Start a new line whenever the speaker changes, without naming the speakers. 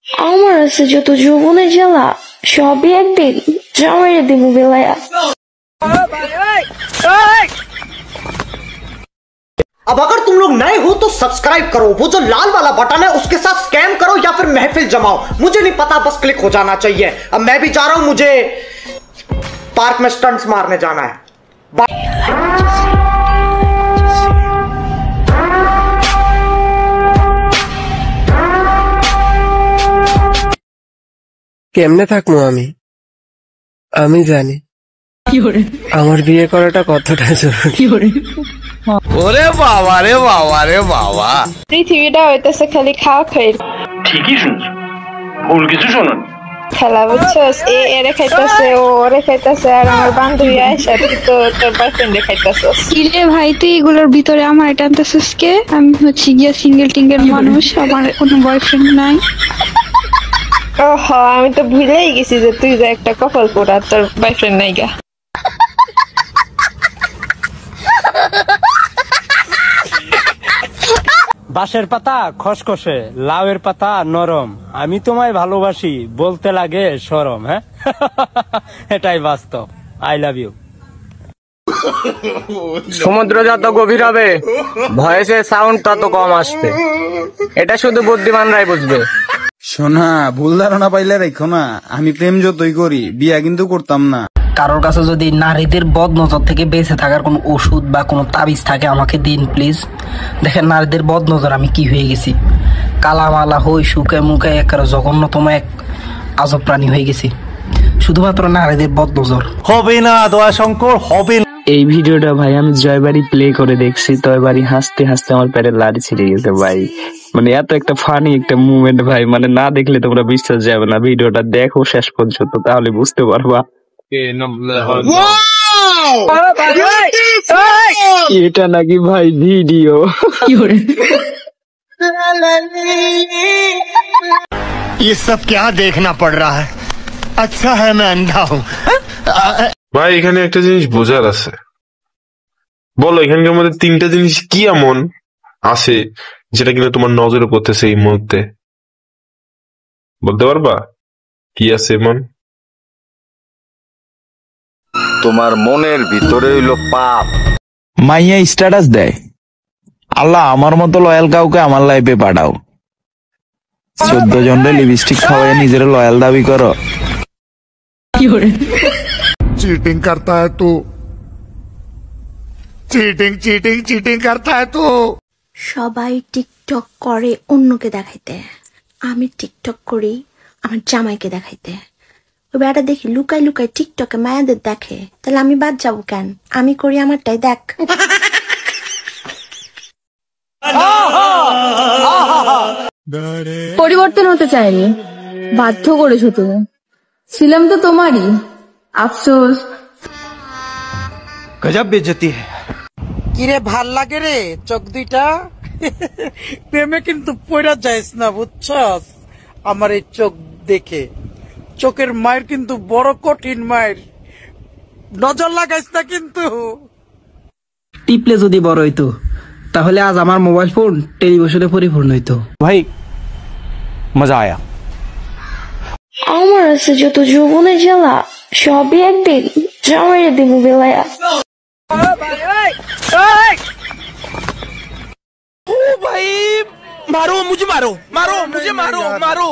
আমার আছে যত যৌবনের জ্বালা সবই একদিন জামাইরে দিব বেলায়া।
अब अगर तुम लोग नए हो तो सब्सक्राइब करो, वो जो लाल वाला बटन है उसके साथ स्कैम करो या फिर महफिल जमाओ, मुझे नहीं पता, बस क्लिक हो जाना चाहिए। अब मैं भी जा रहा हूं, मुझे पार्क में स्टंट्स मारने जाना है।
কেমনে থাকবো আমি জানি আমার বিয়ে করাটা কতটা জরুরি।
ওরে বাবা রে বাবা রে বাবা,
পৃথিবীটা হইতেছে খালি খাওয়া খাই।
ঠিকই শুনছো, ভুল কিছু শোনো।
খেলা বুঝছস, এরে খাইতেছে ও ওরে খাইতেছে আর আমার বান্ধবী আয়সা তো তোর বয়ফ্রেন্ডে খাইতেছস।
ইলে ভাই তুই এগুলোর ভিতরে আমার টানতেছস কে? আমি হচ্ছি গিয়া সিঙ্গেল টিঙ্গেল মানুষ, আমার কোনো বয়ফ্রেন্ড নাই।
ওহ, আমি তো ভুলেই গেছি যে তুই যে একটা কপাল পোড়া, তোর বয়ফ্রেন্ড নাই গা।
বাঁশের পাতা খসখসে, লাউয়ের পাতা নরম, আমি তোমায় ভালোবাসি বলতে লাগে শরম। হ্যাঁ, এটাই বাস্তব। I love you.
সমুদ্র যত গভীর হবে ভয়েসের সাউন্ড তত কম আসবে, এটা শুধু বুদ্ধিমানরাই বুঝবে।
শোনা, ভুল ধারণা পাইলে রেখো না, আমি প্রেম যতই করি বিয়া কিন্তু করতাম না।
কারোর কাছে যদি নারীদের বদ নজর থেকে বেঁচে থাকার কোনো ওষুধ বা কোনো তাবিজ থাকে আমাকে দিন প্লিজ। দেখেন নারীদের বদ নজর আমি কি হয়ে গেছি, কালামালা হই শুকে মুখে একেবারে জঘন্যতম এক আজব প্রাণী হয়ে গেছি, শুধুমাত্র নারীদের বদ নজর।
হবে না দয়া শঙ্কর, হবে না।
এই ভিডিওটা ভাই আমি জয়বাড়ি প্লে করে দেখছি, জয়বাড়ি হাসতে হাসতে আমার পেটের লাড়ি ছিঁড়ে গেছে ভাই। মানে এত একটা ফানি একটা মুভমেন্ট ভাই, মানে না দেখলে তোমরা বিশ্বাস যাবে না। ভিডিওটা দেখো শেষ পর্যন্ত, তাহলে বুঝতে পারবা এটা নাকি ভাই ভিডিও।
ये सब क्या देखना पड़ रहा है, अच्छा है मैं अंधा हूँ।
ভাই এখানে একটা জিনিস বোঝার আছে, বলো এখানকার মধ্যে তিনটা জিনিস কি এমন আছে যেটা কিনা তোমার নজরে পড়তেছে এই মুহূর্তে, বলতে পারবা কি আছে এমন?
তোমার মনের ভিতরে হইলো পাপ।
মাইয়া স্ট্যাটাস দেয়, আল্লাহ আমার মতো লয়াল কাউকে আমার লাইফে পাঠাও। 14 জনরে লিপস্টিক খাওয়াই নিজের লয়াল দাবি করো।
चीटिंग करता है तू, चीटिंग चीटिंग चीटिंग करता है तू।
সবাই টিকটক করে অন্যকে দেখাইতে, আমি টিকটক করি আমার জামাইকে দেখাইতে। ওই বেটা দেখি লুকাই লুকাই টিকটকে মায়াদের দেখে, তাহলে আমি বাদ যাবো কেন? আমি করি আমারটাই দেখ।
পরিবর্তন হতে চাইনি, বাধ্য করেছো তুমি, ছিলাম তো তোমারই, আফসোস।
গজব বেজতি।
কিরে ভাল লাগে রে চোখ দুইটা? প্রেমে কিন্তু পয়রা যাইস না বুঝছস? আমার এই চোখ দেখে, চোখের মায়ের কিন্তু বড় কঠিন মায়ের, নজর লাগাইস না কিন্তু।
টিপলে যদি বড় হইতো তাহলে আজ আমার মোবাইল ফোন টেলিভিশনে পরিপূর্ণ হইতো। ভাই মজা আয়া।
আমার আছে যত যৌবনের জ্বালা সবই একদিন জামাইরে দিব বেলায়া।
ओ भाई मारो मुझे, मारो मारो मुझे, मारो मारो।